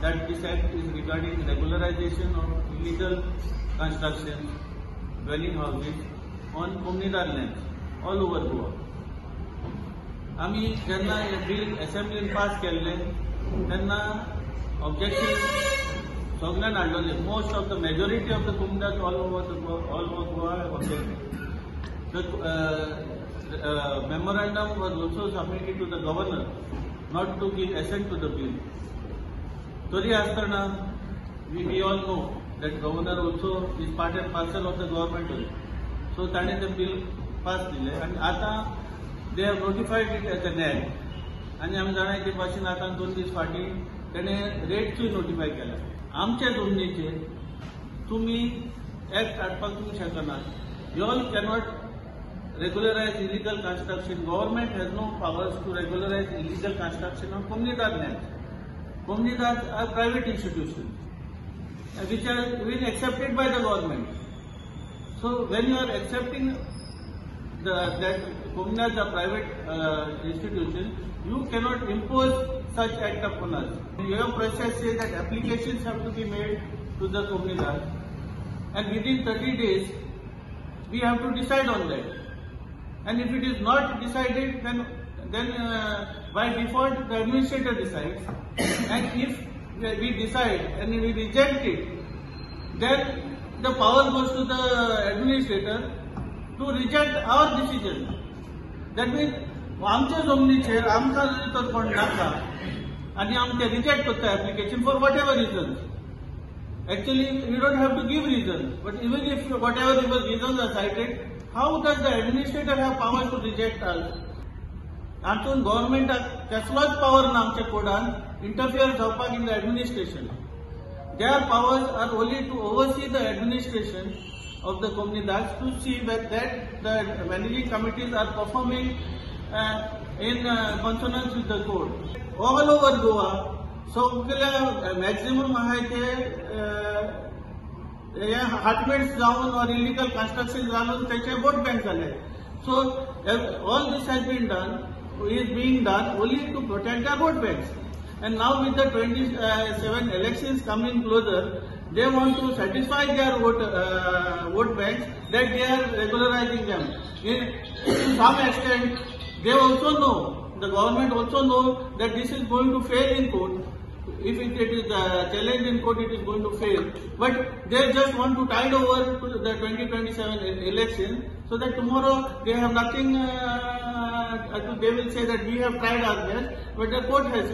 that this act is regarding regularization of illegal construction, dwelling houses on Communidade Land all over Goa. आम्ही जेन्ना हे bill असेंब्लीन पास केल्ले तेन्ना objection सगळ्यांनी हाडलेले. Most of the majority of the communities all over Goa objected. The memorandum was also submitted to the governor not to give assent to the bill. Tori astarna, we all know that governor also is part and parcel of the government. So tane the bill passed dile and ata they have notified it as a NAD. आणि आम्ही जाणाय ते भाशेन आता 2 दीस फाटी त्याने रेटचूय notify केला. आमच्या जमनीचे तुम्ही ऍक्ट हाडपाक तुम्ही शकना. You all cannot regularize illegal construction. Government has no powers to regularize illegal construction on Communidade Land. Communidades are private institutions which are being accepted by the government. So when you are accepting that communidades are private institutions, you cannot impose such act upon us. Your process says that applications have to be made to the communidades, and within 30 days we have to decide on that. And if it is not decided, then by default the administrator decides. And if we decide and we reject it, then the power goes to the administrator to reject our decision. That means आमच्या जमनीचेर आमकां जर कोण नाका आनी आमी ते reject करता application for whatever reason. Actually, we don't have to give reasons, but even if whatever reasons are cited, how does the administrator have power to reject us? आमचो government कसलोच power ना आमच्या codon interfere जावपाक in the administration. Their powers are only to oversee the administration of the comunidades to see that the managing committees are performing in consonance with the code. All over Goa, so maximum apartments down or illegal construction down, vote banks are there. So all this has been done, is being done only to protect the vote banks. And now with the 27 elections coming closer, they want to satisfy their vote banks that they are regularizing them. To some extent, they also know, the government also know that this is going to fail in court. If it is challenged in court, it is going to fail. But they just want to tide over to the 2027 election so that tomorrow they have nothing, they will say that we have tried our best, but the court has